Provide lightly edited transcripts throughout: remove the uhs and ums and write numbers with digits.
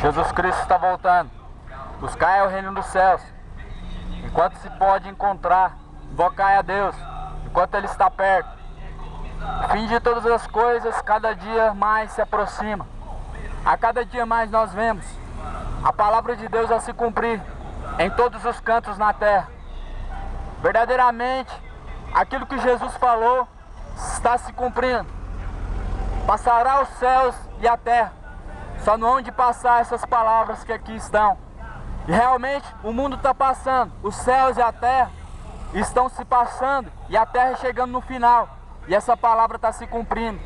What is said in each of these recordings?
Jesus Cristo está voltando. Buscai o reino dos céus. Enquanto se pode encontrar, invocai a Deus, enquanto Ele está perto. O fim de todas as coisas, cada dia mais se aproxima. A cada dia mais nós vemos a palavra de Deus a se cumprir em todos os cantos na terra. Verdadeiramente, aquilo que Jesus falou está se cumprindo. Passará os céus e a terra, só não hão de passar essas palavras que aqui estão. E realmente o mundo está passando, os céus e a terra estão se passando e a terra chegando no final. E essa palavra está se cumprindo.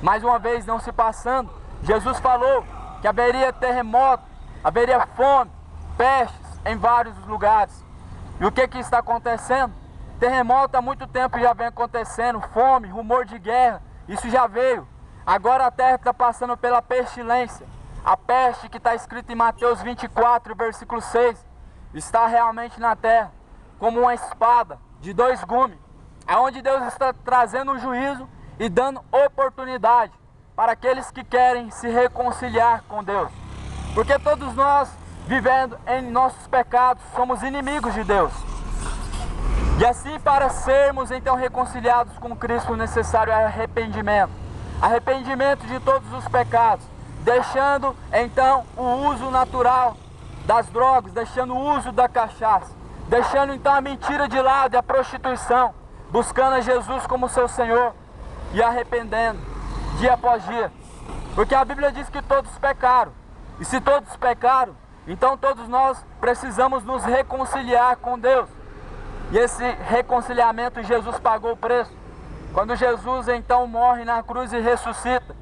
Mais uma vez não se passando, Jesus falou que haveria terremoto, haveria fome, pestes em vários lugares. E o que está acontecendo? Terremoto há muito tempo já vem acontecendo, fome, rumor de guerra, isso já veio. Agora a terra está passando pela pestilência. A peste que está escrita em Mateus 24, versículo 6, está realmente na terra, como uma espada de dois gumes, aonde Deus está trazendo um juízo e dando oportunidade para aqueles que querem se reconciliar com Deus. Porque todos nós, vivendo em nossos pecados, somos inimigos de Deus. E assim, para sermos então reconciliados com Cristo, o necessário é arrependimento. Arrependimento de todos os pecados, deixando então o uso natural das drogas, deixando o uso da cachaça, deixando então a mentira de lado e a prostituição, buscando a Jesus como seu Senhor e arrependendo dia após dia. Porque a Bíblia diz que todos pecaram, e se todos pecaram, então todos nós precisamos nos reconciliar com Deus. E esse reconciliamento Jesus pagou o preço. Quando Jesus então morre na cruz e ressuscita,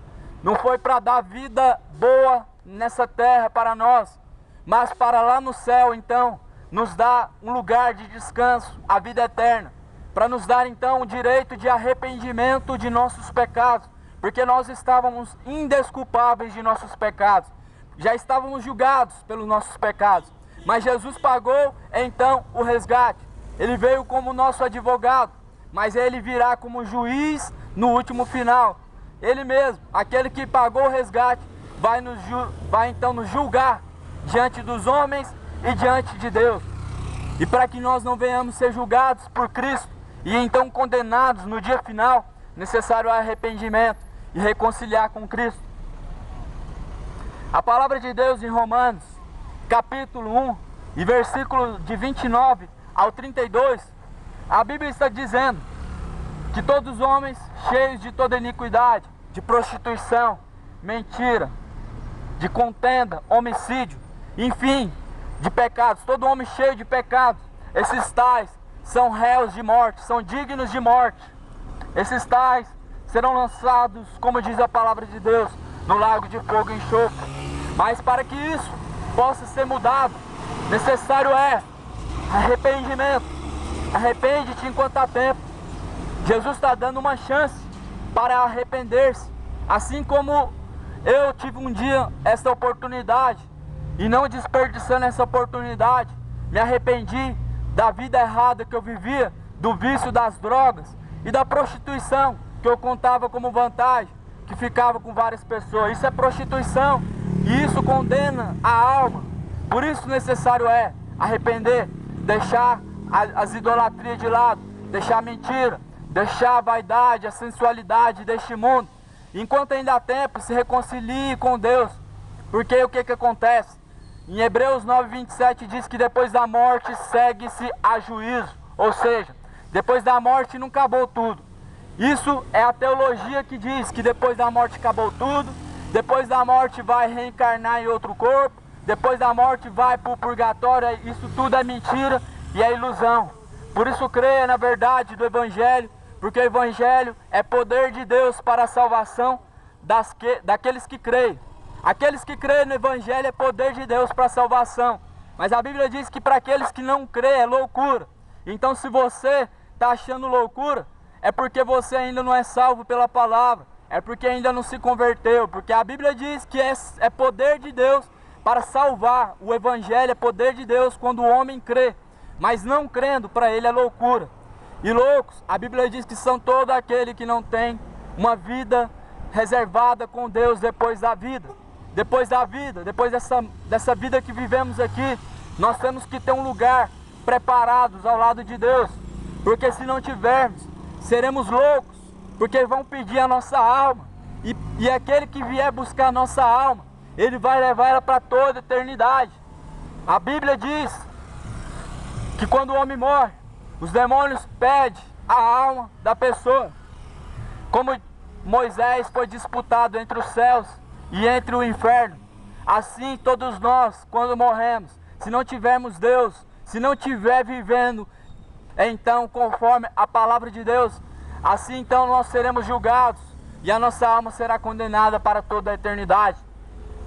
não foi para dar vida boa nessa terra para nós, mas para lá no céu então nos dar um lugar de descanso, a vida eterna, para nos dar então o direito de arrependimento de nossos pecados, porque nós estávamos indesculpáveis de nossos pecados, já estávamos julgados pelos nossos pecados, mas Jesus pagou então o resgate. Ele veio como nosso advogado, mas Ele virá como juiz no último final. Ele mesmo, aquele que pagou o resgate, vai então nos julgar diante dos homens e diante de Deus. E para que nós não venhamos ser julgados por Cristo e então condenados no dia final, necessário é arrependimento e reconciliar com Cristo. A palavra de Deus em Romanos, capítulo 1, e versículo de 29 ao 32, a Bíblia está dizendo que todos os homens cheios de toda iniquidade, de prostituição, mentira, de contenda, homicídio, enfim, de pecados, todo homem cheio de pecados, esses tais são réus de morte, são dignos de morte. Esses tais serão lançados, como diz a palavra de Deus, no lago de fogo e enxofre. Mas para que isso possa ser mudado, necessário é arrependimento. Arrepende-te enquanto há tempo. Jesus está dando uma chance para arrepender-se. Assim como eu tive um dia essa oportunidade e não desperdiçando essa oportunidade, me arrependi da vida errada que eu vivia, do vício das drogas e da prostituição que eu contava como vantagem, que ficava com várias pessoas. Isso é prostituição e isso condena a alma. Por isso necessário é arrepender, deixar as idolatrias de lado, deixar a mentira, deixar a vaidade, a sensualidade deste mundo. Enquanto ainda há tempo, se reconcilie com Deus. Porque o que acontece? Em Hebreus 9:27 diz que depois da morte segue-se a juízo. Ou seja, depois da morte não acabou tudo. Isso é a teologia que diz que depois da morte acabou tudo, depois da morte vai reencarnar em outro corpo, depois da morte vai para o purgatório. Isso tudo é mentira e é ilusão. Por isso creia na verdade do Evangelho, porque o Evangelho é poder de Deus para a salvação daqueles que creem. Aqueles que creem no Evangelho é poder de Deus para a salvação. Mas a Bíblia diz que para aqueles que não creem é loucura. Então se você está achando loucura, é porque você ainda não é salvo pela palavra, é porque ainda não se converteu, porque a Bíblia diz que é poder de Deus para salvar. O Evangelho é poder de Deus quando o homem crê, mas não crendo, para ele é loucura. E loucos, a Bíblia diz que são todo aquele que não tem uma vida reservada com Deus depois da vida. depois da vida, depois dessa vida que vivemos aqui, nós temos que ter um lugar preparados ao lado de Deus, porque se não tivermos, seremos loucos, porque vão pedir a nossa alma, e aquele que vier buscar a nossa alma, ele vai levar ela para toda a eternidade. A Bíblia diz que quando o homem morre, os demônios pedem a alma da pessoa. Como Moisés foi disputado entre os céus e entre o inferno, assim todos nós, quando morremos, se não tivermos Deus, se não estiver vivendo, então conforme a palavra de Deus, assim então nós seremos julgados e a nossa alma será condenada para toda a eternidade.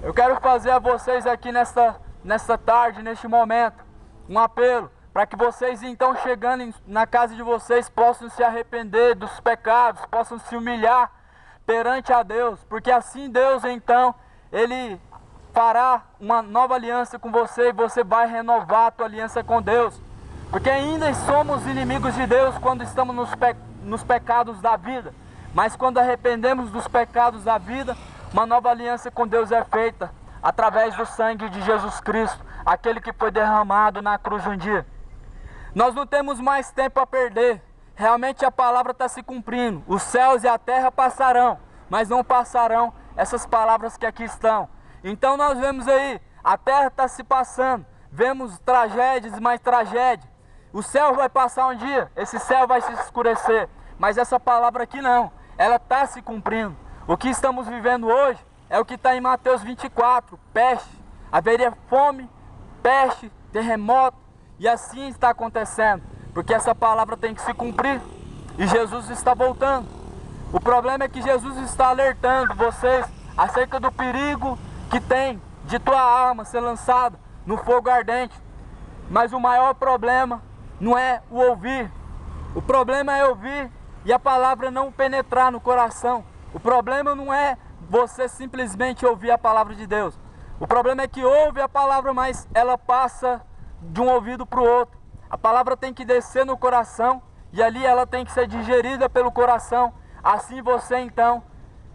Eu quero fazer a vocês aqui nesta tarde, neste momento, um apelo, para que vocês então chegando na casa de vocês possam se arrepender dos pecados, possam se humilhar perante a Deus, porque assim Deus então, Ele fará uma nova aliança com você e você vai renovar a tua aliança com Deus, porque ainda somos inimigos de Deus quando estamos nos pecados da vida, mas quando arrependemos dos pecados da vida, uma nova aliança com Deus é feita através do sangue de Jesus Cristo, aquele que foi derramado na cruz um dia. Nós não temos mais tempo a perder, realmente a palavra está se cumprindo, os céus e a terra passarão, mas não passarão essas palavras que aqui estão. Então nós vemos aí, a terra está se passando, vemos tragédias e mais tragédias, o céu vai passar um dia, esse céu vai se escurecer, mas essa palavra aqui não, ela está se cumprindo. O que estamos vivendo hoje é o que está em Mateus 24, peste, haveria fome, peste, terremoto, e assim está acontecendo, porque essa palavra tem que se cumprir, e Jesus está voltando. O problema é que Jesus está alertando vocês acerca do perigo que tem de tua alma ser lançada no fogo ardente, mas o maior problema não é o ouvir, o problema é ouvir e a palavra não penetrar no coração. O problema não é você simplesmente ouvir a palavra de Deus. O problema é que ouve a palavra, mas ela passa de um ouvido para o outro. A palavra tem que descer no coração e ali ela tem que ser digerida pelo coração. Assim você então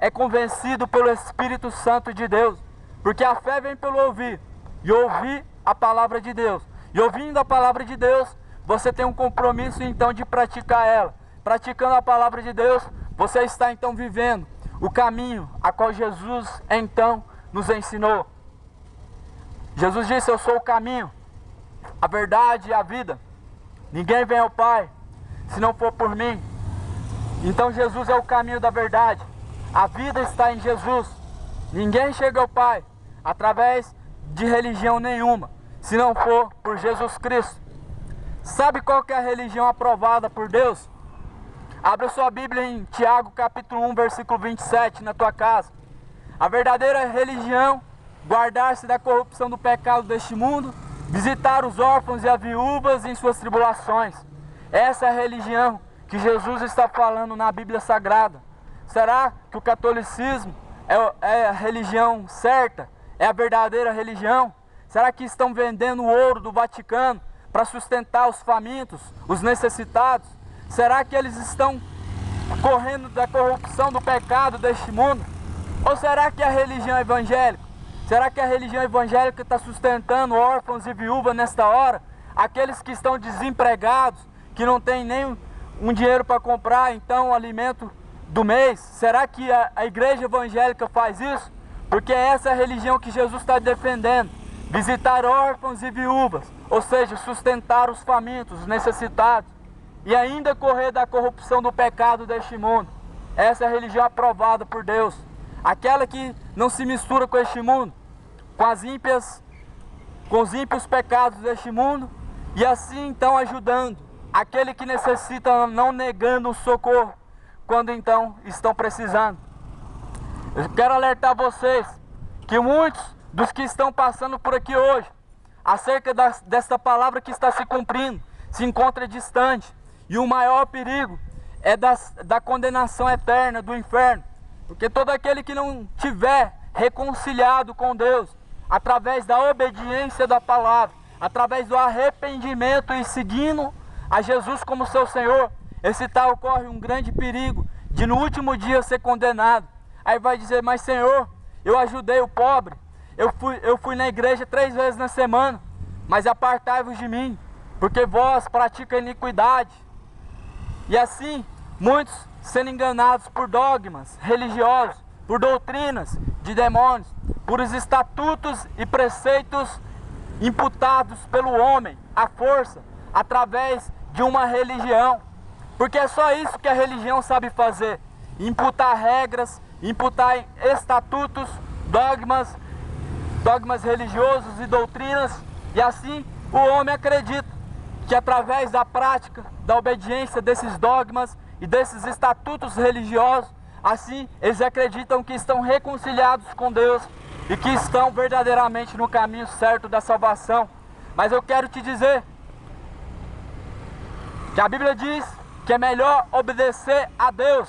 é convencido pelo Espírito Santo de Deus. Porque a fé vem pelo ouvir e ouvir a palavra de Deus. E ouvindo a palavra de Deus, você tem um compromisso então de praticar ela. Praticando a palavra de Deus, você está então vivendo o caminho a qual Jesus então nos ensinou. Jesus disse: eu sou o caminho, a verdade e a vida. Ninguém vem ao Pai se não for por mim. Então Jesus é o caminho da verdade. A vida está em Jesus. Ninguém chega ao Pai através de religião nenhuma, se não for por Jesus Cristo. Sabe qual que é a religião aprovada por Deus? Abra sua Bíblia em Tiago capítulo 1, versículo 27 na tua casa. A verdadeira religião, guardar-se da corrupção do pecado deste mundo, visitar os órfãos e as viúvas em suas tribulações. Essa é a religião que Jesus está falando na Bíblia Sagrada. Será que o catolicismo é a religião certa? É a verdadeira religião? Será que estão vendendo o ouro do Vaticano para sustentar os famintos, os necessitados? Será que eles estão correndo da corrupção do pecado deste mundo? Ou será que a religião evangélica? Será que a religião evangélica está sustentando órfãos e viúvas nesta hora? Aqueles que estão desempregados, que não têm nem um dinheiro para comprar então o alimento do mês? Será que a igreja evangélica faz isso? Porque essa é a religião que Jesus está defendendo. Visitar órfãos e viúvas, ou seja, sustentar os famintos, os necessitados, e ainda correr da corrupção do pecado deste mundo. Essa é a religião aprovada por Deus. Aquela que não se mistura com este mundo, com os ímpios pecados deste mundo, e assim então ajudando aquele que necessita, não negando o socorro quando então estão precisando. Eu quero alertar vocês que muitos dos que estão passando por aqui hoje, acerca desta palavra que está se cumprindo, se encontra distante, e o maior perigo é da condenação eterna do inferno, porque todo aquele que não tiver reconciliado com Deus, através da obediência da palavra, através do arrependimento e seguindo a Jesus como seu Senhor, esse tal corre um grande perigo de no último dia ser condenado. Aí vai dizer: mas Senhor, eu ajudei o pobre, eu fui na igreja 3 vezes na semana, mas apartai-vos de mim, porque vós praticam iniquidade. E assim, muitos sendo enganados por dogmas religiosos, por doutrinas de demônios, por os estatutos e preceitos imputados pelo homem, à força, através de uma religião. Porque é só isso que a religião sabe fazer: imputar regras, imputar estatutos, dogmas religiosos e doutrinas. E assim o homem acredita que através da prática, da obediência desses dogmas e desses estatutos religiosos, assim eles acreditam que estão reconciliados com Deus e que estão verdadeiramente no caminho certo da salvação. Mas eu quero te dizer que a Bíblia diz que é melhor obedecer a Deus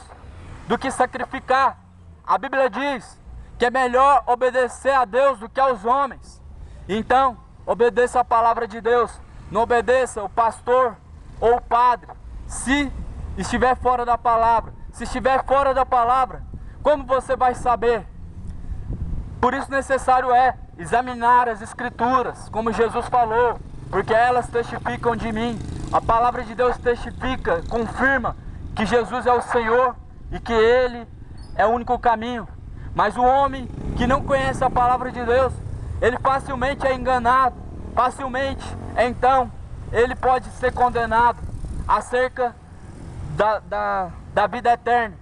do que sacrificar. A Bíblia diz que é melhor obedecer a Deus do que aos homens. Então, obedeça a palavra de Deus. Não obedeça o pastor ou o padre se estiver fora da palavra. Se estiver fora da palavra, como você vai saber? Por isso necessário é examinar as Escrituras, como Jesus falou, porque elas testificam de mim. A palavra de Deus testifica, confirma que Jesus é o Senhor e que Ele é o único caminho. Mas o homem que não conhece a palavra de Deus, ele facilmente é enganado, facilmente, então, ele pode ser condenado acerca da vida eterna.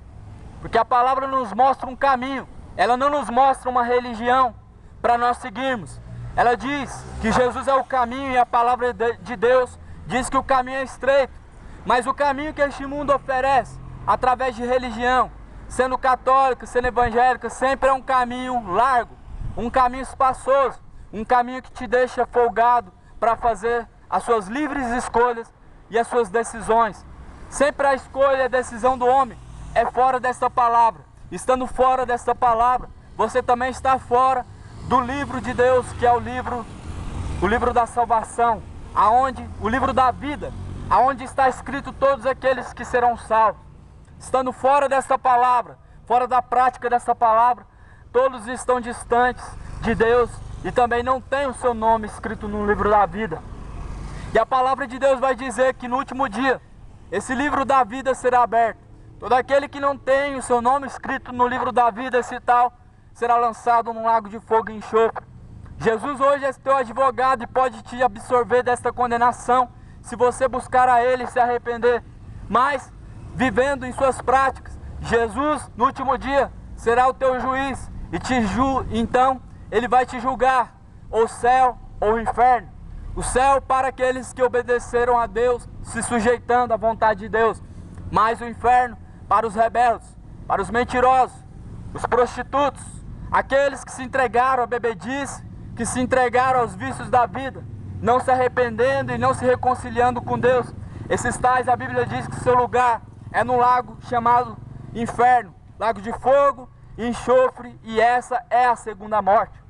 Porque a palavra nos mostra um caminho, ela não nos mostra uma religião para nós seguirmos. Ela diz que Jesus é o caminho e a palavra de Deus diz que o caminho é estreito. Mas o caminho que este mundo oferece, através de religião, sendo católica, sendo evangélica, sempre é um caminho largo, um caminho espaçoso, um caminho que te deixa folgado para fazer as suas livres escolhas e as suas decisões. Sempre a escolha e a decisão do homem é fora desta palavra. Estando fora desta palavra, você também está fora do livro de Deus, que é o livro da salvação, o livro da vida, aonde está escrito todos aqueles que serão salvos. Estando fora desta palavra, fora da prática desta palavra, todos estão distantes de Deus e também não têm o seu nome escrito no livro da vida. E a palavra de Deus vai dizer que no último dia, esse livro da vida será aberto. Todo aquele que não tem o seu nome escrito no livro da vida, esse tal, será lançado num lago de fogo e enxofre. Jesus hoje é teu advogado e pode te absorver desta condenação, se você buscar a Ele e se arrepender. Mas, vivendo em suas práticas, Jesus, no último dia, será o teu juiz e então Ele vai te julgar, ou céu ou o inferno. O céu para aqueles que obedeceram a Deus, se sujeitando à vontade de Deus, mas o inferno para os rebeldes, para os mentirosos, os prostitutos, aqueles que se entregaram à bebedice, que se entregaram aos vícios da vida, não se arrependendo e não se reconciliando com Deus. Esses tais, a Bíblia diz que seu lugar é no lago chamado inferno, lago de fogo e enxofre, e essa é a segunda morte.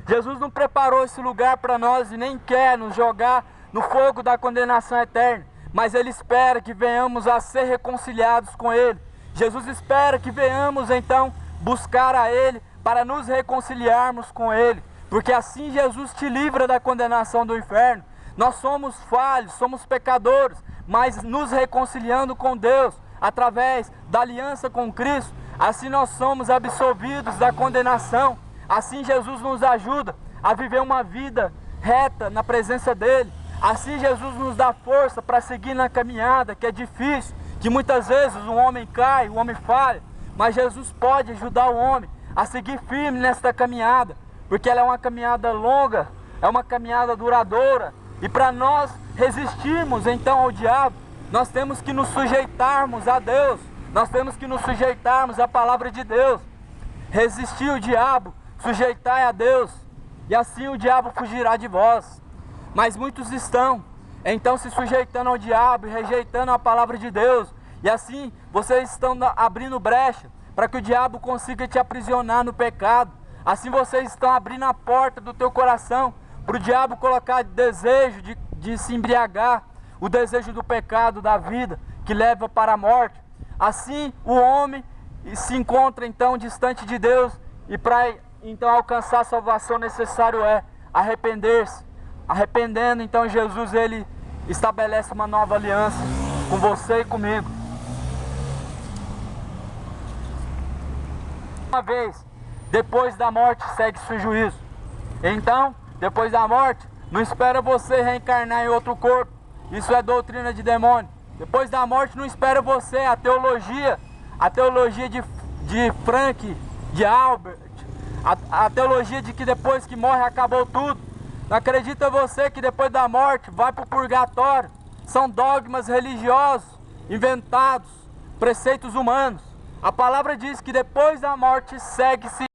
Jesus não preparou esse lugar para nós e nem quer nos jogar no fogo da condenação eterna, mas Ele espera que venhamos a ser reconciliados com Ele. Jesus espera que venhamos então buscar a Ele para nos reconciliarmos com Ele, porque assim Jesus te livra da condenação do inferno. Nós somos falhos, somos pecadores, mas nos reconciliando com Deus através da aliança com Cristo, assim nós somos absolvidos da condenação. Assim Jesus nos ajuda a viver uma vida reta na presença dEle. Assim Jesus nos dá força para seguir na caminhada, que é difícil, que muitas vezes o homem cai, o homem falha, mas Jesus pode ajudar o homem a seguir firme nesta caminhada, porque ela é uma caminhada longa, é uma caminhada duradoura, e para nós resistirmos então ao diabo, nós temos que nos sujeitarmos a Deus, nós temos que nos sujeitarmos à palavra de Deus. Resistir o diabo, sujeitai a Deus, e assim o diabo fugirá de vós. Mas muitos estão então se sujeitando ao diabo e rejeitando a palavra de Deus, e assim vocês estão abrindo brecha para que o diabo consiga te aprisionar no pecado. Assim vocês estão abrindo a porta do teu coração para o diabo colocar desejo de se embriagar, o desejo do pecado, da vida, que leva para a morte. Assim o homem se encontra então distante de Deus, e para então alcançar a salvação, necessário é arrepender-se. Arrependendo, então Jesus ele estabelece uma nova aliança com você e comigo. Uma vez, depois da morte segue-se o juízo. Então, depois da morte, não espera você reencarnar em outro corpo. Isso é doutrina de demônio. Depois da morte não espera você a teologia de Frank, de Albert, a teologia de que depois que morre acabou tudo. Não acredita você que depois da morte vai para o purgatório? São dogmas religiosos inventados, preceitos humanos. A palavra diz que depois da morte segue-se